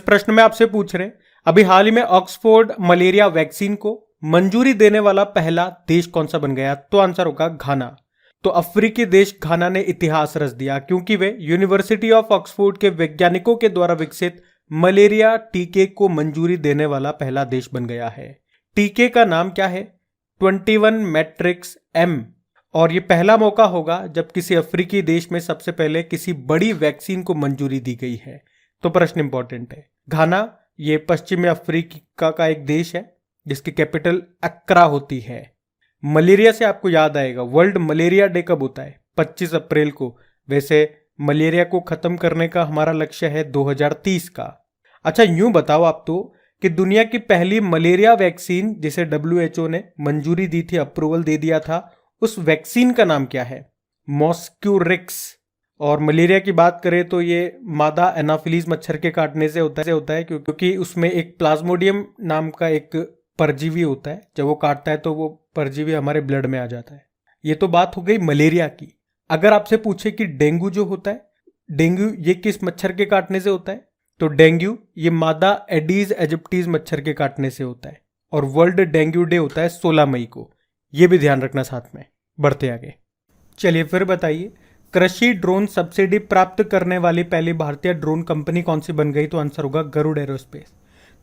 प्रश्न में आपसे पूछ रहे हैं, अभी हाल ही में ऑक्सफोर्ड मलेरिया वैक्सीन को मंजूरी देने वाला पहला देश कौन सा बन गया? तो आंसर होगा घाना। तो अफ्रीकी देश घाना ने इतिहास रच दिया क्योंकि वे यूनिवर्सिटी ऑफ ऑक्सफोर्ड के वैज्ञानिकों के द्वारा विकसित मलेरिया टीके को मंजूरी देने वाला पहला देश बन गया है। टीके का नाम क्या है? 21 मैट्रिक्स एम। और ये पहला मौका होगा जब किसी अफ्रीकी देश में सबसे पहले किसी बड़ी वैक्सीन को मंजूरी दी गई है। तो प्रश्न इंपॉर्टेंट है। घाना ये पश्चिमी अफ्रीका का एक देश है जिसकी कैपिटल अक्रा होती है। मलेरिया से आपको याद आएगा, वर्ल्ड मलेरिया डे कब होता है? 25 अप्रैल को। वैसे मलेरिया को खत्म करने का हमारा लक्ष्य है 2030 का। अच्छा, यूं बताओ आप तो कि दुनिया की पहली मलेरिया वैक्सीन जिसे WHO ने मंजूरी दी थी, अप्रूवल दे दिया था, उस वैक्सीन का नाम क्या है? मॉस्क्यूरिक्स। और मलेरिया की बात करें तो ये मादा एनाफिलीज मच्छर के काटने से होता है क्योंकि उसमें एक प्लाज्मोडियम नाम का एक परजीवी होता है। जब वो काटता है तो वो परजीवी हमारे ब्लड में आ जाता है। ये तो बात हो गई मलेरिया की। अगर आपसे पूछे कि डेंगू जो होता है, डेंगू ये किस मच्छर के काटने से होता है? तो डेंगू ये मादा एडीज एजिप्टीज मच्छर के काटने से होता है। और वर्ल्ड डेंगू डे होता है 16 मई को। ये भी ध्यान रखना साथ में। बढ़ते आगे। चलिए फिर बताइए, कृषि ड्रोन सब्सिडी प्राप्त करने वाली पहली भारतीय ड्रोन कंपनी कौन सी बन गई? तो आंसर होगा गरुड़ एरोस्पेस।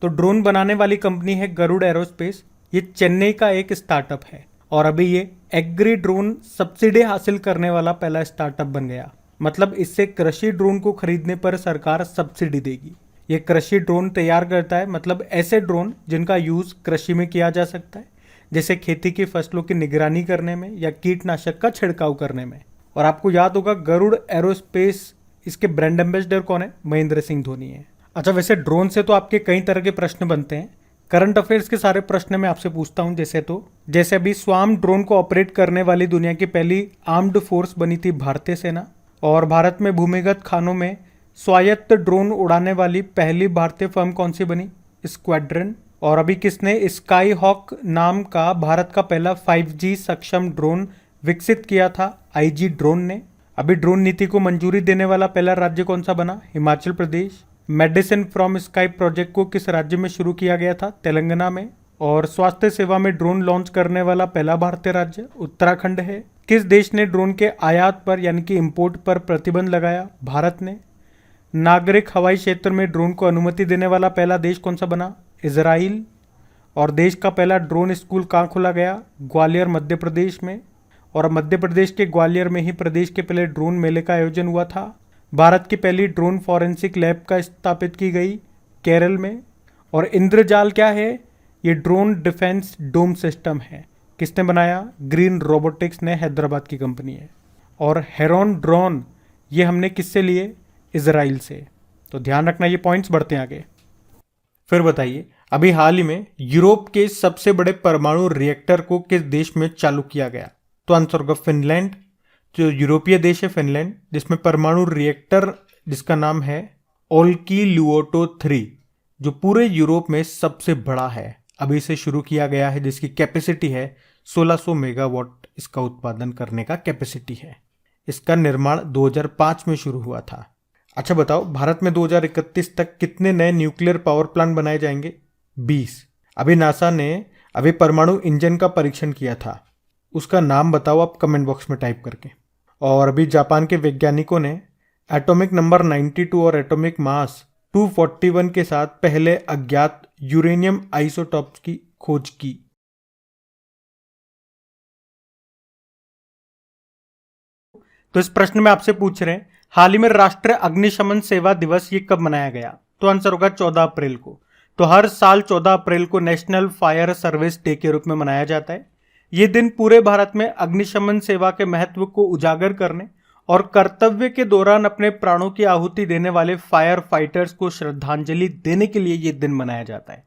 तो ड्रोन बनाने वाली कंपनी है गरुड़ एरोस्पेस। ये चेन्नई का एक स्टार्टअप है और अभी ये एग्री ड्रोन सब्सिडी हासिल करने वाला पहला स्टार्टअप बन गया। मतलब इससे कृषि ड्रोन को खरीदने पर सरकार सब्सिडी देगी। ये कृषि ड्रोन तैयार करता है, मतलब ऐसे ड्रोन जिनका यूज कृषि में किया जा सकता है, जैसे खेती की फसलों की निगरानी करने में या कीटनाशक का छिड़काव करने में। और आपको याद होगा गरुड़ एरोस्पेस, इसके ब्रांड एम्बेसडर कौन है? महेंद्र सिंह धोनी है। अच्छा, वैसे ड्रोन से तो आपके कई तरह के प्रश्न बनते हैं। करंट अफेयर्स के सारे प्रश्न मैं आपसे पूछता हूं। जैसे अभी स्वाम ड्रोन को ऑपरेट करने वाली दुनिया की पहली आर्म्ड फोर्स बनी थी भारतीय सेना। और भारत में भूमिगत खानों में स्वायत्त ड्रोन उड़ाने वाली पहली भारतीय फर्म कौन सी बनी? स्क्वाड्रन। और अभी किसने स्काई हॉक नाम का भारत का पहला 5G सक्षम ड्रोन विकसित किया था? IG ड्रोन ने। अभी ड्रोन नीति को मंजूरी देने वाला पहला राज्य कौन सा बना? Himachal Pradesh. Medicine from sky project को किस राज्य में शुरू किया गया था? तेलंगाना में। और स्वास्थ्य सेवा में ड्रोन लॉन्च करने वाला पहला भारतीय राज्य उत्तराखंड है। किस देश ने ड्रोन के आयात पर यानी कि इंपोर्ट पर प्रतिबंध लगाया? भारत ने। नागरिक हवाई क्षेत्र में ड्रोन को अनुमति देने वाला पहला देश कौन सा बना? इजराइल। और देश का पहला ड्रोन स्कूल कहाँ खोला गया? ग्वालियर, मध्य प्रदेश में। और मध्य प्रदेश के ग्वालियर में ही प्रदेश के पहले ड्रोन मेले का आयोजन हुआ था। भारत की पहली ड्रोन फॉरेंसिक लैब का स्थापित की गई केरल में। और इंद्रजाल क्या है? ये ड्रोन डिफेंस डोम सिस्टम है। किसने बनाया? ग्रीन रोबोटिक्स ने, हैदराबाद की कंपनी है। और हेरॉन ड्रोन ये हमने किससे लिए? इजराइल से। तो ध्यान रखना ये पॉइंट्स। बढ़ते हैं आगे। फिर बताइए, अभी हाल ही में यूरोप के सबसे बड़े परमाणु रिएक्टर को किस देश में चालू किया गया? तो आंसर होगा फिनलैंड। जो यूरोपीय देश है फिनलैंड, जिसमें परमाणु रिएक्टर जिसका नाम है ओल्किलुओटो 3, जो पूरे यूरोप में सबसे बड़ा है, अभी इसे शुरू किया गया है, जिसकी कैपेसिटी है 1600 मेगावाट। इसका उत्पादन करने का कैपेसिटी है। इसका निर्माण 2005 में शुरू हुआ था। अच्छा बताओ, भारत में 2031 तक कितने नए न्यूक्लियर पावर प्लांट बनाए जाएंगे? 20। अभी नासा ने परमाणु इंजन का परीक्षण किया था, उसका नाम बताओ आप कमेंट बॉक्स में टाइप करके। और अभी जापान के वैज्ञानिकों ने एटॉमिक नंबर 92 और एटॉमिक मास 241 के साथ पहले अज्ञात यूरेनियम आइसोटॉप्स की खोज की। तो इस प्रश्न में आपसे पूछ रहे हैं, हाल ही में राष्ट्रीय अग्निशमन सेवा दिवस ये कब मनाया गया? तो आंसर होगा 14 अप्रैल को। तो हर साल 14 अप्रैल को नेशनल फायर सर्विस डे के रूप में मनाया जाता है। ये दिन पूरे भारत में अग्निशमन सेवा के महत्व को उजागर करने और कर्तव्य के दौरान अपने प्राणों की आहुति देने वाले फायर फाइटर्स को श्रद्धांजलि देने के लिए ये दिन मनाया जाता है।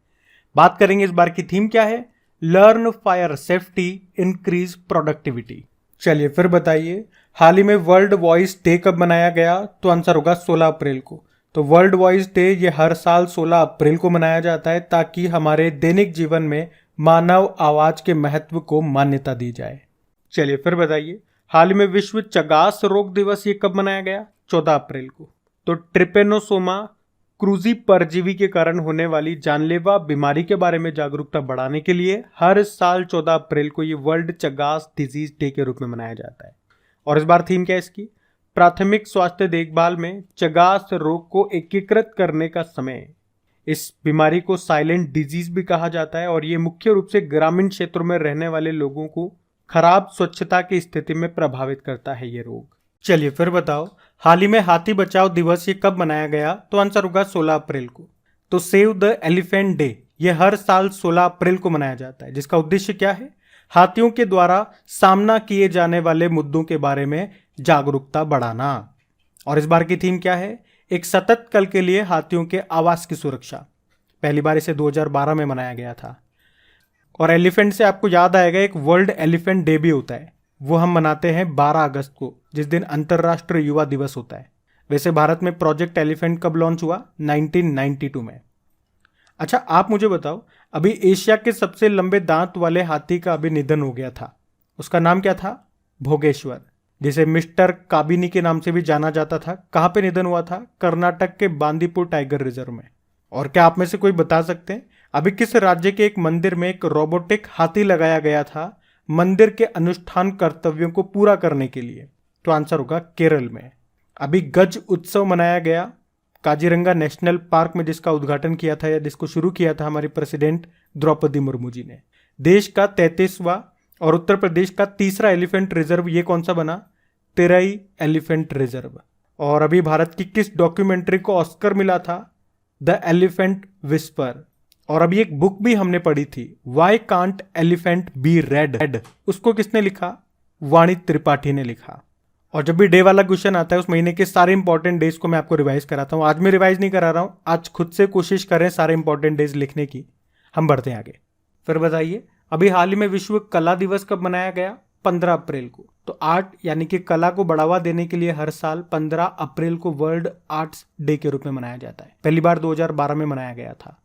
बात करेंगे इस बार की थीम क्या है? Learn fire safety, increase productivity. चलिए फिर बताइए, हाल ही में वर्ल्ड वॉइस डे कब मनाया गया? तो आंसर होगा 16 अप्रैल को। तो वर्ल्ड वॉइस डे ये हर साल 16 अप्रैल को मनाया जाता है ताकि हमारे दैनिक जीवन में मानव आवाज के महत्व को मान्यता दी जाए। चलिए फिर बताइए, हाल ही में विश्व चगास रोग दिवस ये कब मनाया गया? 14 अप्रैल को। तो ट्रिपेनोसोमा क्रूजी परजीवी के कारण होने वाली जानलेवा बीमारी के बारे में जागरूकता बढ़ाने के लिए हर साल 14 अप्रैल को ये वर्ल्ड चगास डिजीज डे के रूप में मनाया जाता है। और इस बार थीम क्या है इसकी? प्राथमिक स्वास्थ्य देखभाल में चगास रोग को एकीकृत करने का समय। इस बीमारी को साइलेंट डिजीज भी कहा जाता है और ये मुख्य रूप से ग्रामीण क्षेत्रों में रहने वाले लोगों को खराब स्वच्छता की स्थिति में प्रभावित करता है ये रोग। चलिए फिर बताओ, हाल ही में हाथी बचाओ दिवस ये कब मनाया गया? तो आंसर होगा 16 अप्रैल को। तो सेव द एलिफेंट डे ये हर साल 16 अप्रैल को मनाया जाता है, जिसका उद्देश्य क्या है? हाथियों के द्वारा सामना किए जाने वाले मुद्दों के बारे में जागरूकता बढ़ाना। और इस बार की थीम क्या है? एक सतत कल के लिए हाथियों के आवास की सुरक्षा। पहली बार इसे 2012 में मनाया गया था। और एलिफेंट से आपको याद आएगा, एक वर्ल्ड एलिफेंट डे भी होता है, वो हम मनाते हैं 12 अगस्त को, जिस दिन अंतर्राष्ट्रीय युवा दिवस होता है। वैसे भारत में प्रोजेक्ट एलिफेंट कब लॉन्च हुआ? 1992 में। अच्छा, आप मुझे बताओ, अभी एशिया के सबसे लंबे दांत वाले हाथी का अभी निधन हो गया था। उसका नाम क्या था? भोगेश्वर, जिसे मिस्टर काबिनी के नाम से भी जाना जाता था। कहाँ पे निधन हुआ था? कर्नाटक के बांदीपुर टाइगर रिजर्व में। और क्या आप में से कोई बता सकते हैं अभी किस राज्य के एक मंदिर में एक रोबोटिक हाथी लगाया गया था मंदिर के अनुष्ठान कर्तव्यों को पूरा करने के लिए? तो आंसर होगा केरल में। अभी गज उत्सव मनाया गया काजीरंगा नेशनल पार्क में, जिसका उद्घाटन किया था या जिसको शुरू किया था हमारी प्रेसिडेंट द्रौपदी मुर्मू जी ने। देश का 33वां और उत्तर प्रदेश का तीसरा एलिफेंट रिजर्व ये कौन सा बना? तेरई एलिफेंट रिजर्व। और अभी भारत की किस डॉक्यूमेंट्री को ऑस्कर मिला था? The elephant whisper. और अभी एक बुक भी हमने पढ़ी थी, why can't elephant be red. उसको किसने लिखा? वाणी त्रिपाठी ने लिखा। और जब भी डे वाला क्वेश्चन आता है उस महीने के सारे इंपॉर्टेंट डेज को मैं आपको रिवाइज कराता हूँ। आज मैं रिवाइज नहीं करा रहा हूँ, आज खुद से कोशिश करें सारे इंपॉर्टेंट डेज लिखने की। हम बढ़ते हैं आगे। फिर बताइए, अभी हाल ही में विश्व कला दिवस कब मनाया गया? 15 अप्रैल को। तो आर्ट यानी कि कला को बढ़ावा देने के लिए हर साल 15 अप्रैल को वर्ल्ड आर्ट्स डे के रूप में मनाया जाता है। पहली बार 2012 में मनाया गया था।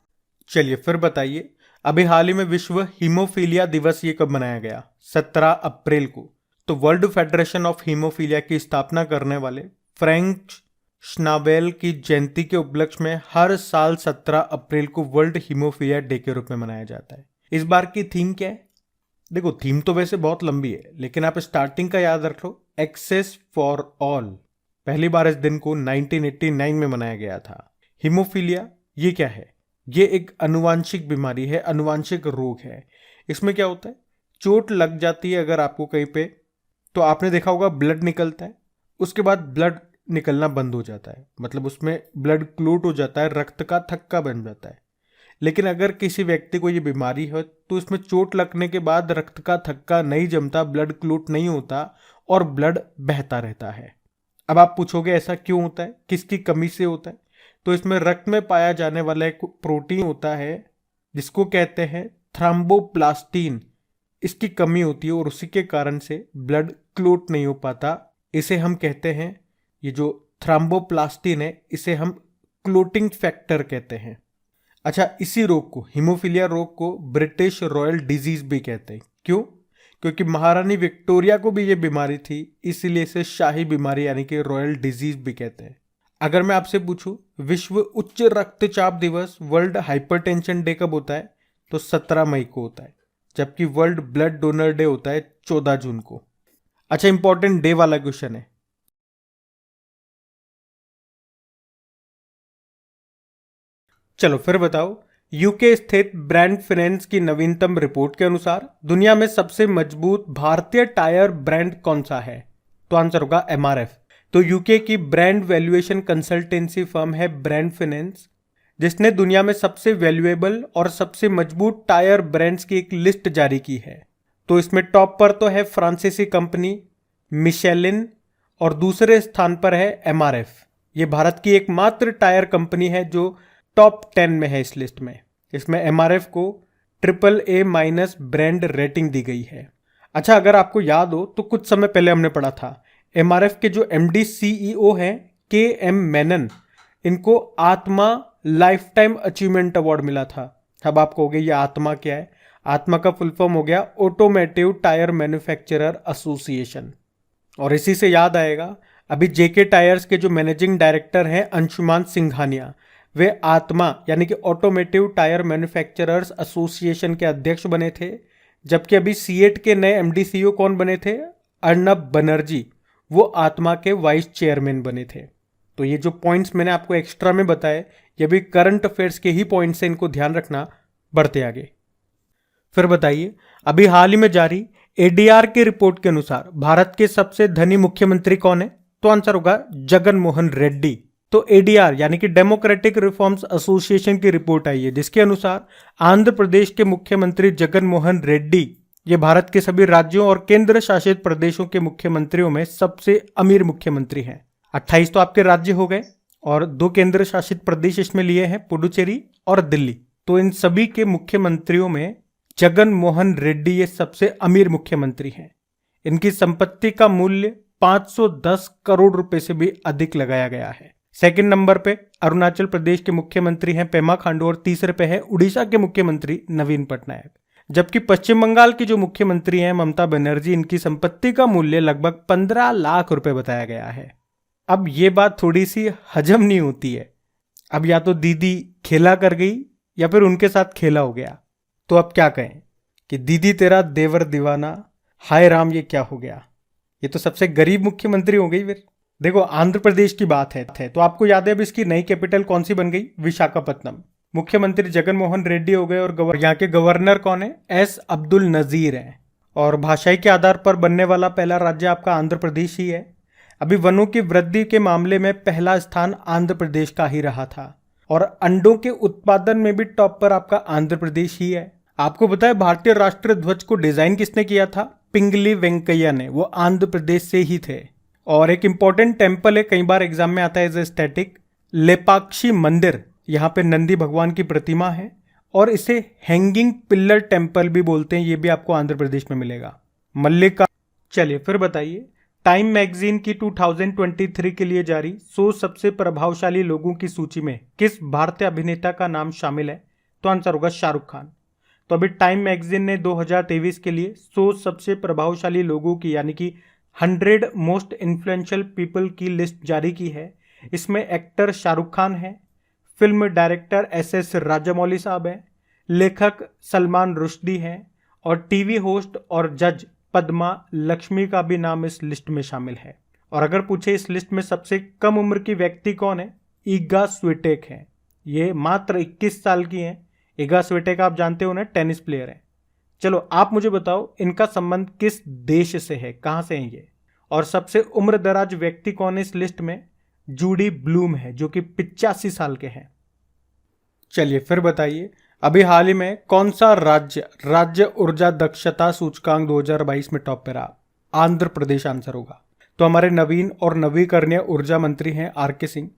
चलिए फिर बताइए, अभी हाल ही में विश्व हीमोफीलिया दिवस ये कब मनाया गया? 17 अप्रैल को। तो वर्ल्ड फेडरेशन ऑफ हीमोफीलिया की स्थापना करने वाले फ्रैंक श्नाबेल की जयंती के उपलक्ष्य में हर साल 17 अप्रैल को वर्ल्ड हीमोफीलिया डे के रूप में मनाया जाता है। इस बार की थीम क्या है? देखो, थीम तो वैसे बहुत लंबी है, लेकिन आप स्टार्टिंग का याद रख लो, एक्सेस फॉर ऑल। पहली बार इस दिन को 1989 में मनाया गया था। हीमोफीलिया ये क्या है? ये एक अनुवांशिक बीमारी है, अनुवांशिक रोग है। इसमें क्या होता है? चोट लग जाती है अगर आपको कहीं पे, तो आपने देखा होगा ब्लड निकलता है, उसके बाद ब्लड निकलना बंद हो जाता है, मतलब उसमें ब्लड क्लॉट हो जाता है, रक्त का थक्का बन जाता है। लेकिन अगर किसी व्यक्ति को ये बीमारी हो तो इसमें चोट लगने के बाद रक्त का थक्का नहीं जमता, ब्लड क्लॉट नहीं होता और ब्लड बहता रहता है। अब आप पूछोगे ऐसा क्यों होता है, किसकी कमी से होता है? तो इसमें रक्त में पाया जाने वाला एक प्रोटीन होता है जिसको कहते हैं थ्रोम्बोप्लास्टिन। इसकी कमी होती है और उसी के कारण से ब्लड क्लॉट नहीं हो पाता। इसे हम कहते हैं, ये जो थ्रोम्बोप्लास्टिन है इसे हम क्लोटिंग फैक्टर कहते हैं। अच्छा, इसी रोग को, हीमोफीलिया रोग को ब्रिटिश रॉयल डिजीज भी कहते हैं। क्यों? क्योंकि महारानी विक्टोरिया को भी ये बीमारी थी, इसीलिए इसे शाही बीमारी यानी कि रॉयल डिजीज भी कहते हैं। अगर मैं आपसे पूछूं विश्व उच्च रक्तचाप दिवस, वर्ल्ड हाइपरटेंशन डे कब होता है? तो 17 मई को होता है, जबकि वर्ल्ड ब्लड डोनर डे होता है 14 जून को। अच्छा, इंपॉर्टेंट डे वाला क्वेश्चन है। चलो फिर बताओ, यूके स्थित ब्रांड फिनेंस की नवीनतम रिपोर्ट के अनुसार दुनिया में सबसे मजबूत भारतीय टायर ब्रांड कौन सा है? तो आंसर होगा एमआरएफ। तो यूके की ब्रांड वैल्यूएशन कंसल्टेंसी फर्म है ब्रांड फिनेंस, जिसने दुनिया में सबसे वैल्यूएबल और सबसे मजबूत टायर ब्रांड्स की एक लिस्ट जारी की है। तो इसमें टॉप पर तो है फ्रांसीसी कंपनी मिशेलिन और दूसरे स्थान पर है एमआरएफ। ये भारत की एकमात्र टायर कंपनी है जो टॉप 10 में है इस लिस्ट में। इसमें एमआरएफ को AAA- ब्रांड रेटिंग दी गई है। अच्छा, अगर आपको याद हो तो कुछ समय पहले हमने पढ़ा था एमआरएफ के जो एमडी CEO हैं KM मेनन, इनको आत्मा लाइफ टाइम अचीवमेंट अवार्ड मिला था। अब आप कहोगे ये आत्मा क्या है? आत्मा का फुल फॉर्म हो गया ऑटोमेटिव टायर मैन्युफैक्चरर एसोसिएशन। और इसी से याद आएगा, अभी जेके टायर्स के जो मैनेजिंग डायरेक्टर हैं अंशुमान सिंघानिया, वे आत्मा यानी कि ऑटोमेटिव टायर मैन्युफैक्चरर्स एसोसिएशन के अध्यक्ष बने थे। जबकि अभी सीएट के नए एमडी सीईओ कौन बने थे? अर्नब बनर्जी, वो आत्मा के वाइस चेयरमैन बने थे। तो ये जो पॉइंट्स मैंने आपको एक्स्ट्रा में बताए, ये भी करंट अफेयर्स के ही पॉइंट्स हैं, इनको ध्यान रखना। बढ़ते आगे। फिर बताइए, अभी हाल ही में जारी एडीआर की रिपोर्ट के अनुसार भारत के सबसे धनी मुख्यमंत्री कौन है? तो आंसर होगा जगन मोहन रेड्डी। तो एडीआर यानी कि डेमोक्रेटिक रिफॉर्म्स एसोसिएशन की रिपोर्ट आई है, जिसके अनुसार आंध्र प्रदेश के मुख्यमंत्री जगन मोहन रेड्डी ये भारत के सभी राज्यों और केंद्र शासित प्रदेशों के मुख्यमंत्रियों में सबसे अमीर मुख्यमंत्री हैं। 28 तो आपके राज्य हो गए और 2 केंद्र शासित प्रदेश इसमें लिए हैं, पुडुचेरी और दिल्ली। तो इन सभी के मुख्यमंत्रियों में जगन मोहन रेड्डी ये सबसे अमीर मुख्यमंत्री हैं। इनकी संपत्ति का मूल्य 510 करोड़ रुपए से भी अधिक लगाया गया है। सेकंड नंबर पे अरुणाचल प्रदेश के मुख्यमंत्री हैं पेमा खांडू और तीसरे पे है उड़ीसा के मुख्यमंत्री नवीन पटनायक। जबकि पश्चिम बंगाल की जो मुख्यमंत्री हैं ममता बनर्जी, इनकी संपत्ति का मूल्य लगभग 15 लाख रुपए बताया गया है। अब ये बात थोड़ी सी हजम नहीं होती है। अब या तो दीदी खेला कर गई या फिर उनके साथ खेला हो गया। तो अब क्या कहें कि दीदी तेरा देवर दीवाना, हाय राम ये क्या हो गया। ये तो सबसे गरीब मुख्यमंत्री हो गई। फिर देखो, आंध्र प्रदेश की बात है तो आपको याद है अब इसकी नई कैपिटल कौन सी बन गई? विशाखापत्तनम। मुख्यमंत्री जगन मोहन रेड्डी हो गए और यहाँ के गवर्नर कौन है? एस अब्दुल नजीर हैं। और भाषाई के आधार पर बनने वाला पहला राज्य आपका आंध्र प्रदेश ही है। अभी वनों की वृद्धि के मामले में पहला स्थान आंध्र प्रदेश का ही रहा था और अंडों के उत्पादन में भी टॉप पर आपका आंध्र प्रदेश ही है। आपको पता है भारतीय राष्ट्रीय ध्वज को डिजाइन किसने किया था? पिंगली वेंकैया ने, वो आंध्र प्रदेश से ही थे। और एक इंपॉर्टेंट टेम्पल है, कई बार एग्जाम में आता है एज ए स्टैटिक, लेपाक्षी मंदिर। यहाँ पे नंदी भगवान की प्रतिमा है और इसे हैंगिंग पिल्लर टेम्पल भी बोलते हैं। ये भी आपको आंध्र प्रदेश में मिलेगा। मल्लिका। चलिए फिर बताइए, टाइम मैगजीन की 2023 के लिए जारी 100 सबसे प्रभावशाली लोगों की सूची में किस भारतीय अभिनेता का नाम शामिल है? तो आंसर होगा शाहरुख खान। तो अभी टाइम मैगजीन ने 2023 के लिए 100 सबसे प्रभावशाली लोगों की यानी कि 100 मोस्ट इन्फ्लुएंशियल पीपल की लिस्ट जारी की है। इसमें एक्टर शाहरुख खान है, फिल्म डायरेक्टर एस राजामौली साहब हैं, लेखक सलमान रुश्दी हैं और टीवी होस्ट और जज पद्मा लक्ष्मी का भी नाम इस लिस्ट में शामिल है। और अगर पूछे इस लिस्ट में सबसे कम उम्र की व्यक्ति कौन है? ईगा स्विटेक है। ये मात्र 21 साल की हैं। ईगा स्विटेक आप जानते हो ना, टेनिस प्लेयर है। चलो आप मुझे बताओ इनका संबंध किस देश से है, कहां से है ये? और सबसे उम्र दराज व्यक्ति कौन है इस लिस्ट में? जूडी ब्लूम है, जो कि 85 साल के हैं। चलिए फिर बताइए, अभी हाल ही में कौन सा राज्य ऊर्जा दक्षता सूचकांक 2022 में टॉप पे रहा? आंध्र प्रदेश आंसर होगा। तो हमारे नवीन और नवीकरणीय ऊर्जा मंत्री हैं आर.के. सिंह।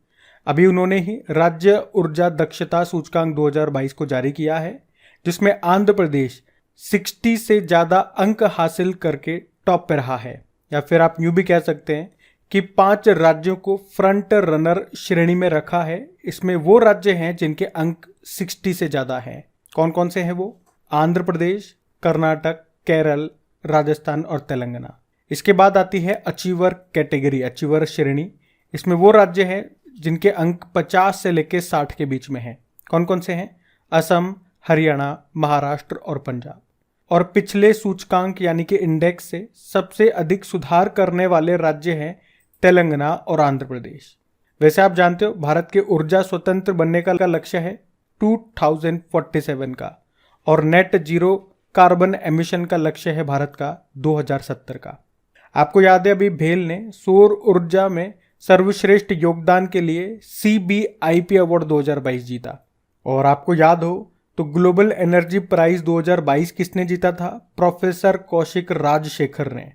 अभी उन्होंने ही राज्य ऊर्जा दक्षता सूचकांक 2022 को जारी किया है, जिसमें आंध्र प्रदेश 60 से ज्यादा अंक हासिल करके टॉप पे रहा है। या फिर आप यूं भी कह सकते हैं कि 5 राज्यों को फ्रंट रनर श्रेणी में रखा है। इसमें वो राज्य हैं जिनके अंक 60 से ज्यादा हैं। कौन कौन से हैं वो? आंध्र प्रदेश, कर्नाटक, केरल, राजस्थान और तेलंगाना। इसके बाद आती है अचीवर कैटेगरी, अचीवर श्रेणी। इसमें वो राज्य हैं जिनके अंक 50 से लेकर 60 के बीच में हैं। कौन कौन से हैं? असम, हरियाणा, महाराष्ट्र और पंजाब। और पिछले सूचकांक यानी कि इंडेक्स से सबसे अधिक सुधार करने वाले राज्य हैं तेलंगाना और आंध्र प्रदेश। वैसे आप जानते हो भारत के ऊर्जा स्वतंत्र बनने का लक्ष्य है 2047 का और नेट जीरो कार्बन एमिशन का लक्ष्य है भारत का 2070 का। आपको याद है अभी भेल ने सौर ऊर्जा में सर्वश्रेष्ठ योगदान के लिए CBIP अवार्ड 2022 जीता। और आपको याद हो तो ग्लोबल एनर्जी प्राइज 2022 किसने जीता था? प्रोफेसर कौशिक राजशेखर ने।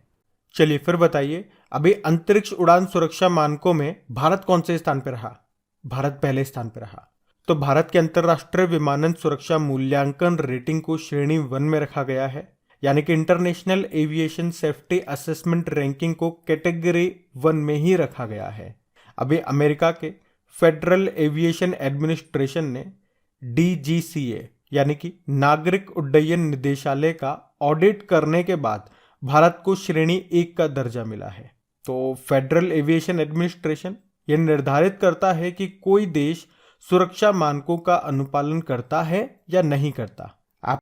चलिए फिर बताइए, अभी अंतरिक्ष उड़ान सुरक्षा मानकों में भारत कौन से स्थान पर रहा? भारत पहले स्थान पर रहा। तो भारत के अंतरराष्ट्रीय विमानन सुरक्षा मूल्यांकन रेटिंग को श्रेणी 1 में रखा गया है, यानी कि international aviation safety assessment ranking को कैटेगरी 1 में ही रखा गया है। अभी अमेरिका के फेडरल एविएशन एडमिनिस्ट्रेशन ने DGCA यानी कि नागरिक उड्डयन निदेशालय का ऑडिट करने के बाद भारत को श्रेणी 1 का दर्जा मिला है। तो फेडरल एविएशन एडमिनिस्ट्रेशन यह निर्धारित करता है कि कोई देश सुरक्षा मानकों का अनुपालन करता है या नहीं करता? आप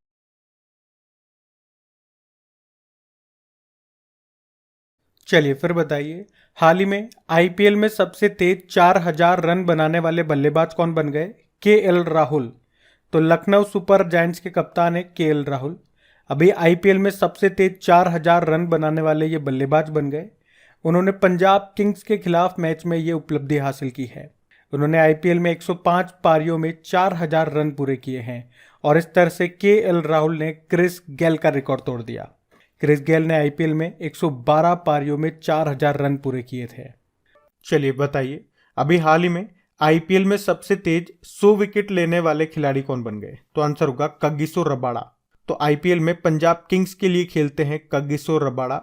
चलिए फिर बताइए, हाल ही में आईपीएल में सबसे तेज 4000 रन बनाने वाले बल्लेबाज कौन बन गए? केएल राहुल। तो लखनऊ सुपर जायंट्स के कप्तान है केएल राहुल। अभी आईपीएल में सबसे तेज 4000 रन बनाने वाले ये बल्लेबाज बन गए। उन्होंने पंजाब किंग्स के खिलाफ मैच में ये उपलब्धि हासिल की है। उन्होंने आईपीएल में 105 पारियों में 4000 रन पूरे किए हैं और इस तरह से केएल राहुल ने क्रिस गेल का रिकॉर्ड तोड़ दिया। क्रिस गेल ने आईपीएल में 112 पारियों में 4000 रन पूरे किए थे। चलिए बताइए, अभी हाल ही में आईपीएल में सबसे तेज 100 विकेट लेने वाले खिलाड़ी कौन बन गए? तो आंसर होगा कगिसो रबाड़ा। तो आईपीएल में पंजाब किंग्स के लिए खेलते हैं कगिसो रबाड़ा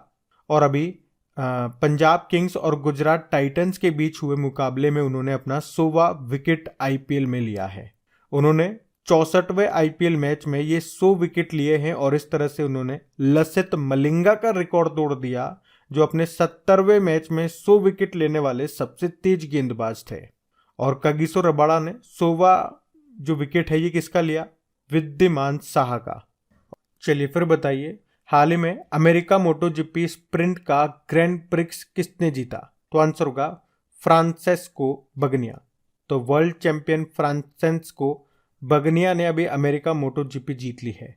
और अभी पंजाब किंग्स और गुजरात टाइटंस के बीच हुए मुकाबले में उन्होंने अपना 100वां विकेट आईपीएल में लिया है। उन्होंने 64वें आईपीएल मैच में ये 100 विकेट लिए हैं और इस तरह से उन्होंने लसित मलिंगा का रिकॉर्ड तोड़ दिया, जो अपने 70वें मैच में 100 विकेट लेने वाले सबसे तेज गेंदबाज थे। और कगिसो रबाड़ा ने 100वां जो विकेट है ये किसका लिया? विद्यमान साहा का। चलिए फिर बताइए, हाल ही में अमेरिका मोटोजीपी स्प्रिंट का ग्रैंड प्रिक्स किसने जीता? तो आंसर होगा फ्रांसेस्को बगनिया। तो वर्ल्ड चैंपियन फ्रांसेस्को बगनिया ने अभी अमेरिका मोटोजीपी जीत ली है।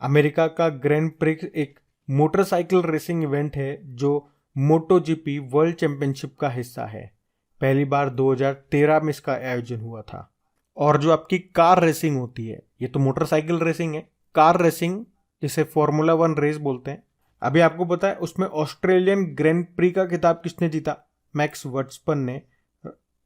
अमेरिका का ग्रैंड प्रिक्स एक मोटरसाइकिल रेसिंग इवेंट है जो मोटोजीपी वर्ल्ड चैंपियनशिप का हिस्सा है। पहली बार 2013 में इसका आयोजन हुआ था। और जो आपकी कार रेसिंग होती है, ये तो मोटरसाइकिल रेसिंग है, कार रेसिंग जिसे फॉर्मूला 1 रेस बोलते हैं, अभी आपको पता है उसमें ऑस्ट्रेलियन ग्रैंड प्री का खिताब किसने जीता? मैक्स वर्स्टपन ने,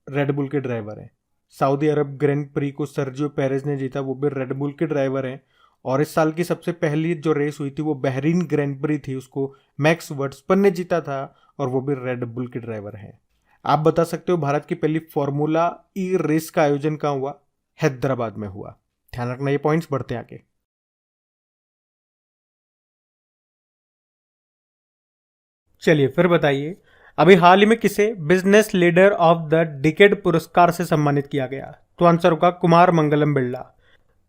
रेडबुल के ड्राइवर हैं। सऊदी अरब ग्रैंड प्री को सर्जियो पेरेज ने जीता, वो भी रेडबुल के ड्राइवर हैं। और इस साल की सबसे पहली जो रेस हुई थी वो बहरीन ग्रैंड प्री थी, उसको मैक्स वर्स्टपन ने जीता था और वो भी रेडबुल के ड्राइवर हैं। आप बता सकते हो भारत की पहली फॉर्मूला ई रेस का आयोजन कहाँ हुआ? हैदराबाद में हुआ। ध्यान रखना, ये पॉइंट्स बढ़ते हैं आगे। चलिए फिर बताइए, अभी हाल ही में किसे business leader of the decade पुरस्कार से सम्मानित किया गया? तो आंसर होगा कुमार मंगलम बिरला।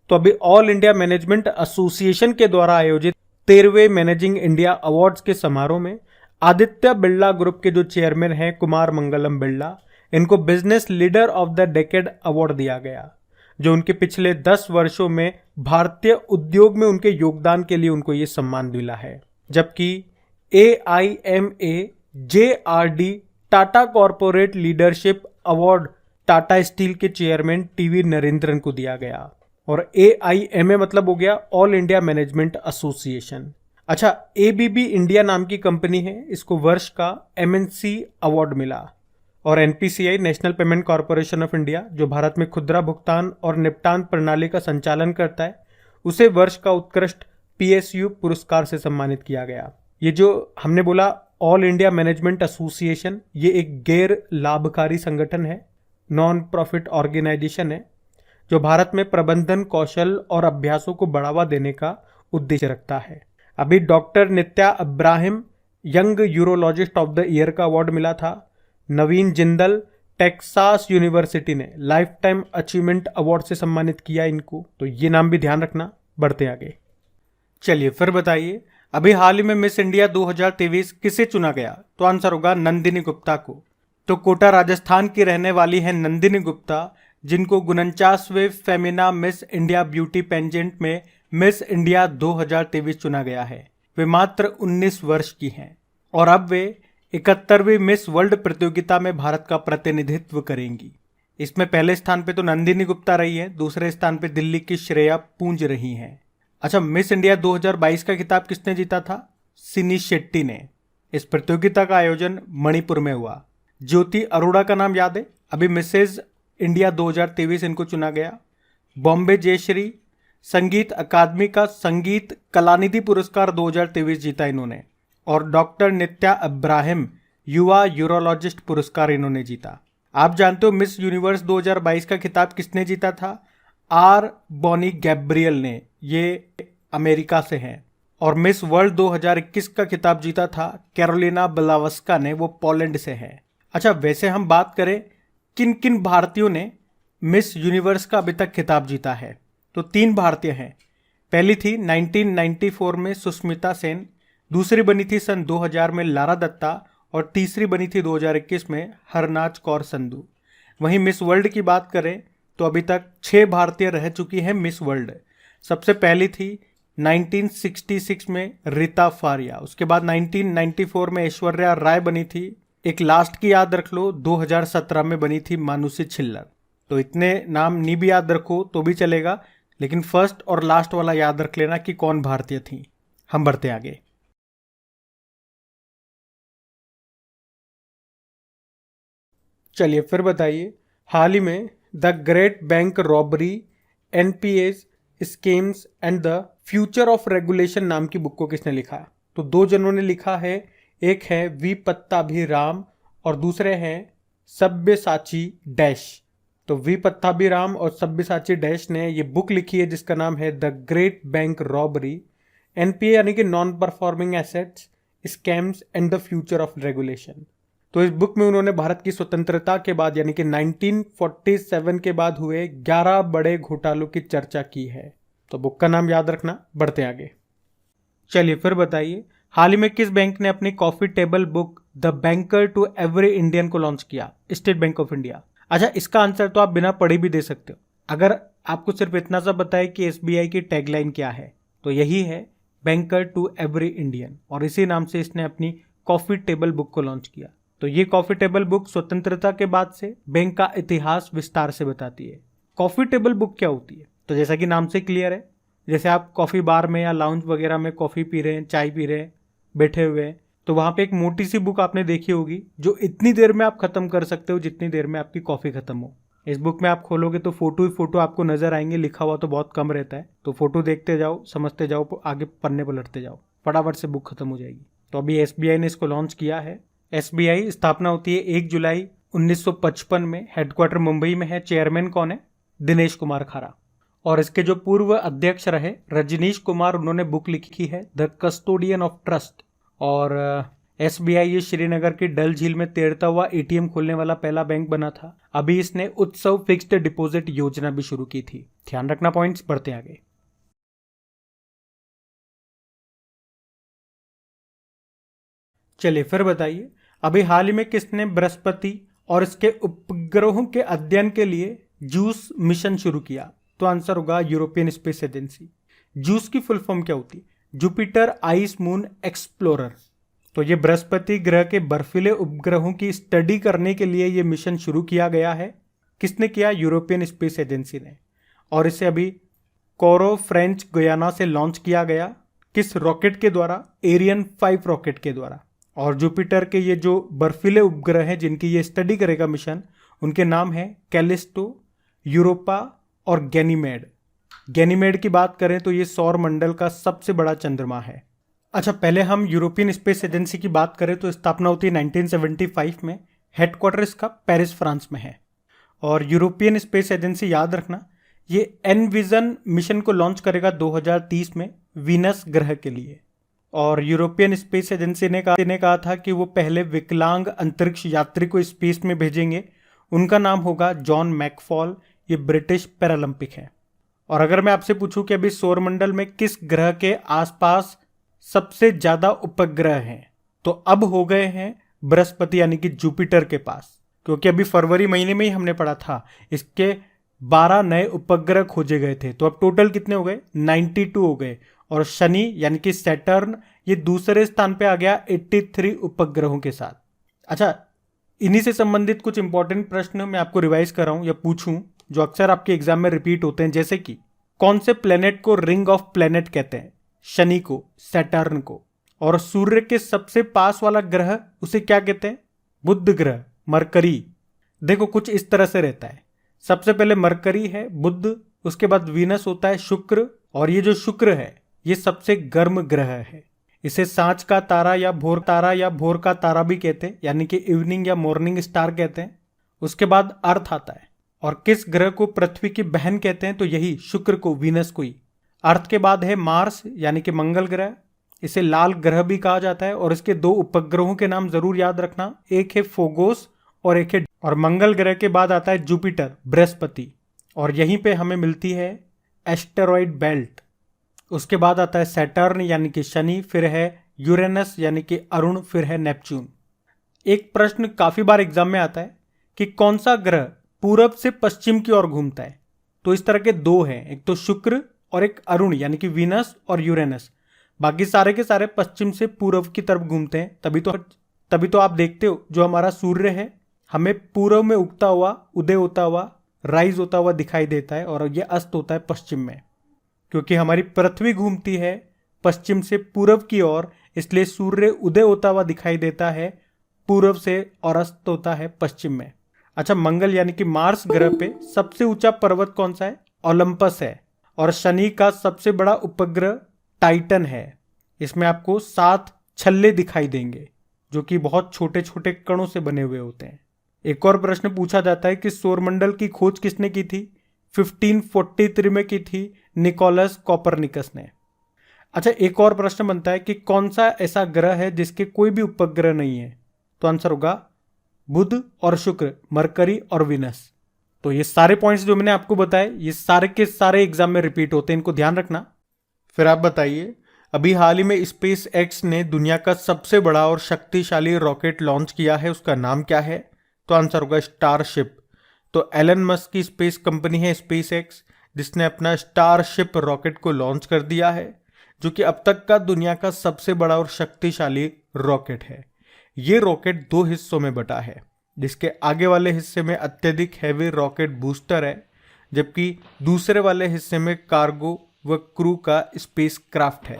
तो अभी ऑल इंडिया मैनेजमेंट एसोसिएशन के द्वारा आयोजित 13वें मैनेजिंग इंडिया अवार्ड्स के समारोह में आदित्य बिरला ग्रुप के जो चेयरमैन हैं कुमार मंगलम बिरला, इनको business leader of the decade award दिया गया, जो उनके पिछले 10 वर्षों में भारतीय उद्योग में उनके योगदान के लिए उनको ये सम्मान मिला है। जबकि AIMA-JRD Tata corporate leadership award Tata steel के चेयरमैन टीवी नरेंद्रन को दिया गया। और AIMA मतलब हो गया ऑल इंडिया मैनेजमेंट एसोसिएशन। अच्छा, ABB इंडिया नाम की कंपनी है, इसको वर्ष का MNC अवार्ड मिला। और NPCI national payment corporation of India, जो भारत में खुदरा भुगतान और निपटान प्रणाली का संचालन करता है, उसे वर्ष का उत्कृष्ट PSU पुरस्कार से सम्मानित किया गया। ये जो हमने बोला ऑल इंडिया मैनेजमेंट एसोसिएशन, ये एक गैर लाभकारी संगठन है, नॉन प्रॉफिट ऑर्गेनाइजेशन है, जो भारत में प्रबंधन कौशल और अभ्यासों को बढ़ावा देने का उद्देश्य रखता है। अभी doctor Nitya Ibrahim young urologist of the year का अवार्ड मिला था। नवीन जिंदल टेक्सास यूनिवर्सिटी ने लाइफ टाइम अचीवमेंट अवार्ड से सम्मानित किया इनको, तो ये नाम भी ध्यान रखना। बढ़ते आगे। चलिए फिर बताइए, अभी हाल ही में मिस इंडिया 2023 किसे चुना गया? तो आंसर होगा नंदिनी गुप्ता को। तो कोटा राजस्थान की रहने वाली है नंदिनी गुप्ता, जिनको 49वें Femina Miss India beauty pageant में मिस इंडिया 2023 चुना गया है। वे मात्र 19 वर्ष की हैं और अब वे 71वीं मिस वर्ल्ड प्रतियोगिता में भारत का प्रतिनिधित्व करेंगी। इसमें पहले स्थान पे तो नंदिनी गुप्ता रही है, दूसरे स्थान पे दिल्ली की श्रेया पूंज रही हैं। अच्छा, मिस इंडिया 2022 का खिताब किसने जीता था? सिनी शेट्टी ने। इस प्रतियोगिता का आयोजन मणिपुर में हुआ। ज्योति अरोड़ा का नाम याद है, अभी मिसेज इंडिया 2023 इनको चुना गया। बॉम्बे जयश्री संगीत अकादमी का संगीत कलानिधि पुरस्कार 2023 जीता इन्होंने। और डॉक्टर नित्या इब्राहिम युवा यूरोलॉजिस्ट पुरस्कार इन्होंने जीता। आप जानते हो मिस यूनिवर्स 2022 का खिताब किसने जीता था? आर बॉनी गैब्रियल ने, ये अमेरिका से हैं। और मिस वर्ल्ड 2021 का खिताब जीता था कैरोलिना ब्लावस्का ने, वो पोलैंड से हैं। अच्छा, वैसे हम बात करें किन किन भारतीयों ने मिस यूनिवर्स का अभी तक खिताब जीता है? तो 3 भारतीय हैं। पहली थी 1994 में सुष्मिता सेन, दूसरी बनी थी सन 2000 में लारा दत्ता और तीसरी बनी थी 2021 में हरनाज कौर संधू। वहीं मिस वर्ल्ड की बात करें तो अभी तक 6 भारतीय रह चुकी हैं मिस वर्ल्ड। सबसे पहली थी 1966 में रीता फारिया, उसके बाद 1994 में ऐश्वर्या राय बनी थी, एक लास्ट की याद रख लो 2017 में बनी थी मानुषी छिल्लर। तो इतने नाम नहीं भी याद रखो तो भी चलेगा, लेकिन फर्स्ट और लास्ट वाला याद रख लेना कि कौन भारतीय थी। हम बढ़ते आगे। चलिए फिर बताइए, हाल ही में the great bank robbery, NPS schemes and the future of regulation नाम की बुक को किसने लिखा? तो 2 जनों ने लिखा है, एक है वी पत्ताभिराम और दूसरे हैं सब्यसाची डैश। तो वी पत्ताभिराम और सब्यसाची डैश ने ये बुक लिखी है जिसका नाम है the great bank robbery, NPA यानी कि non performing assets, scams and the future of regulation. तो इस बुक में उन्होंने भारत की स्वतंत्रता के बाद यानी कि 1947 के बाद हुए 11 बड़े घोटालों की चर्चा की है। तो बुक का नाम याद रखना। बढ़ते आगे। चलिए फिर बताइए, हाल ही में किस बैंक ने अपनी coffee table book the banker to every Indian को लॉन्च किया? State Bank of India. अच्छा, इसका आंसर तो आप बिना पढ़े भी दे सकते हो। अगर आपको सिर्फ इतना सा बताए कि एसबीआई की टैगलाइन क्या है, तो यही है बैंकर टू एवरी इंडियन, और इसी नाम से इसने अपनी कॉफी टेबल बुक को लॉन्च किया। तो ये कॉफी टेबल बुक स्वतंत्रता के बाद से बैंक का इतिहास विस्तार से बताती है। कॉफी टेबल बुक क्या होती है? तो जैसा कि नाम से क्लियर है, जैसे आप कॉफी बार में या लाउंज वगैरह में कॉफी पी रहे हैं, चाय पी रहे हैं, बैठे हुए हैं, तो वहां पे एक मोटी सी बुक आपने देखी होगी जो इतनी देर में आप खत्म कर सकते हो जितनी देर में आपकी कॉफी खत्म हो। इस बुक में आप खोलोगे तो फोटो ही फोटो आपको नजर आएंगे, लिखा हुआ तो बहुत कम रहता है। तो फोटो देखते जाओ, समझते जाओ, आगे पन्ने पलटते जाओ, फटाफट से बुक खत्म हो जाएगी। तो अभी एसबीआई ने इसको लॉन्च किया है। एसबीआई स्थापना होती है 1 जुलाई 1955 में, हेडक्वार्टर मुंबई में है। चेयरमैन कौन है? दिनेश कुमार खारा। और इसके जो पूर्व अध्यक्ष रहे रजनीश कुमार, उन्होंने बुक लिखी है द कस्टोडियन ऑफ ट्रस्ट। और एसबीआई ये श्रीनगर की डल झील में तैरता हुआ एटीएम खोलने वाला पहला बैंक बना था। अभी इसने उत्सव फिक्स्ड डिपॉजिट योजना भी शुरू की थी। ध्यान रखना पॉइंट्स। बढ़ते आगे। चलिए फिर बताइए, अभी हाल ही में किसने बृहस्पति और इसके उपग्रहों के अध्ययन के लिए जूस मिशन शुरू किया? तो आंसर होगा यूरोपियन स्पेस एजेंसी। जूस की फुल फॉर्म क्या होती है? Jupiter ice moon explorer. तो ये बृहस्पति ग्रह के बर्फीले उपग्रहों की स्टडी करने के लिए ये मिशन शुरू किया गया है। किसने किया? यूरोपियन स्पेस एजेंसी ने। और इसे अभी कोरो फ्रेंच गुयाना से लॉन्च किया गया। किस रॉकेट के द्वारा? एरियन 5 रॉकेट के द्वारा। और जुपिटर के ये जो बर्फीले उपग्रह हैं जिनकी ये स्टडी करेगा मिशन, उनके नाम है कैलिस्टो, यूरोपा और गैनीमेड। गैनीमेड की बात करें तो ये सौर मंडल का सबसे बड़ा चंद्रमा है। अच्छा, पहले हम यूरोपियन स्पेस एजेंसी की बात करें तो स्थापना होती है 1975 में। हेडक्वार्टर इसका पेरिस फ्रांस में है। और यूरोपियन स्पेस एजेंसी, याद रखना, ये एनविजन मिशन को लॉन्च करेगा 2030 में वीनस ग्रह के लिए। और यूरोपियन स्पेस एजेंसी ने कहा था कि वो पहले विकलांग अंतरिक्ष यात्री को स्पेस में भेजेंगे। उनका नाम होगा जॉन मैकफॉल। ये ब्रिटिश पैरालंपिक है। और अगर मैं आपसे पूछूं कि अभी सौरमंडल में किस ग्रह के आसपास सबसे ज्यादा उपग्रह हैं, तो अब हो गए हैं बृहस्पति यानी कि जुपिटर के पास, क्योंकि अभी फरवरी महीने में ही हमने पढ़ा था इसके 12 नए उपग्रह खोजे गए थे। तो अब टोटल कितने हो गए? 92 हो गए। और शनि यानी कि सैटर्न, ये दूसरे स्थान पे आ गया 83 उपग्रहों के साथ। अच्छा, इन्हीं से संबंधित कुछ इंपॉर्टेंट प्रश्न मैं आपको रिवाइज कर रहा हूं या पूछूं जो अक्सर आपके एग्जाम में रिपीट होते हैं, जैसे कि कौन से प्लेनेट को रिंग ऑफ प्लेनेट कहते हैं? शनि को, सैटर्न को। और सूर्य के सबसे पास वाला ग्रह उसे क्या कहते हैं? बुध ग्रह, मरकरी। देखो कुछ इस तरह से रहता है, सबसे पहले मरकरी है, बुध, उसके बाद वीनस होता है, शुक्र। और ये जो शुक्र है ये सबसे गर्म ग्रह है। इसे सांझ का तारा या भोर का तारा भी कहते हैं, यानी कि इवनिंग या मॉर्निंग स्टार कहते हैं। उसके बाद अर्थ आता है। और किस ग्रह को पृथ्वी की बहन कहते हैं? तो यही शुक्र को, वीनस को ही। अर्थ के बाद है मार्स यानी कि मंगल ग्रह। इसे लाल ग्रह भी कहा जाता है। और इसके 2 उपग्रहों के नाम जरूर याद रखना, एक है फोगोस और एक है, और मंगल ग्रह के बाद आता है जुपिटर बृहस्पति, और यहीं पे हमें मिलती है एस्टेरॉइड बेल्ट। उसके बाद आता है सैटर्न यानी कि शनि, फिर है यूरेनस यानी कि अरुण, फिर है नेपच्यून। एक प्रश्न काफी बार एग्जाम में आता है कि कौन सा ग्रह पूरब से पश्चिम की ओर घूमता है। तो इस तरह के दो हैं, एक तो शुक्र और एक अरुण यानी कि वीनस और यूरेनस। बाकी सारे के सारे पश्चिम से पूर्व की तरफ घूमते हैं। तभी तो आप देखते हो जो हमारा सूर्य है हमें पूर्व में उगता हुआ, उदय होता हुआ, राइज होता हुआ दिखाई देता है, और यह अस्त होता है पश्चिम में, क्योंकि हमारी पृथ्वी घूमती है पश्चिम से पूर्व की ओर, इसलिए सूर्य उदय होता हुआ दिखाई देता है पूर्व से और अस्त होता है पश्चिम में। अच्छा, मंगल यानी कि मार्स ग्रह पे सबसे ऊंचा पर्वत कौन सा है? ओलंपस है। और शनि का सबसे बड़ा उपग्रह टाइटन है। इसमें आपको 7 छल्ले दिखाई देंगे जो कि बहुत छोटे छोटे कणों से बने हुए होते हैं। एक और प्रश्न पूछा जाता है कि सौरमंडल की खोज किसने की थी? 1543 में की थी निकोलस कोपरनिकस ने। अच्छा, एक और प्रश्न बनता है कि कौन सा ऐसा ग्रह है जिसके कोई भी उपग्रह नहीं है? तो आंसर होगा बुध और शुक्र, मरकरी और विनस। तो ये सारे पॉइंट्स जो मैंने आपको बताए ये सारे के सारे एग्जाम में रिपीट होते हैं, इनको ध्यान रखना। फिर आप बताइए, अभी हाल ही में स्पेस एक्स ने दुनिया का सबसे बड़ा और शक्तिशाली रॉकेट लॉन्च किया है, उसका नाम क्या है? तो आंसर होगा स्टारशिप। तो एलन मस्क की स्पेस कंपनी है स्पेस एक्स, जिसने अपना स्टारशिप रॉकेट को लॉन्च कर दिया है, जो कि अब तक का दुनिया का सबसे बड़ा और शक्तिशाली रॉकेट है। ये रॉकेट 2 हिस्सों में बटा है, जिसके आगे वाले हिस्से में अत्यधिक हैवी रॉकेट बूस्टर है, जबकि दूसरे वाले हिस्से में कार्गो व क्रू का स्पेस क्राफ्ट है।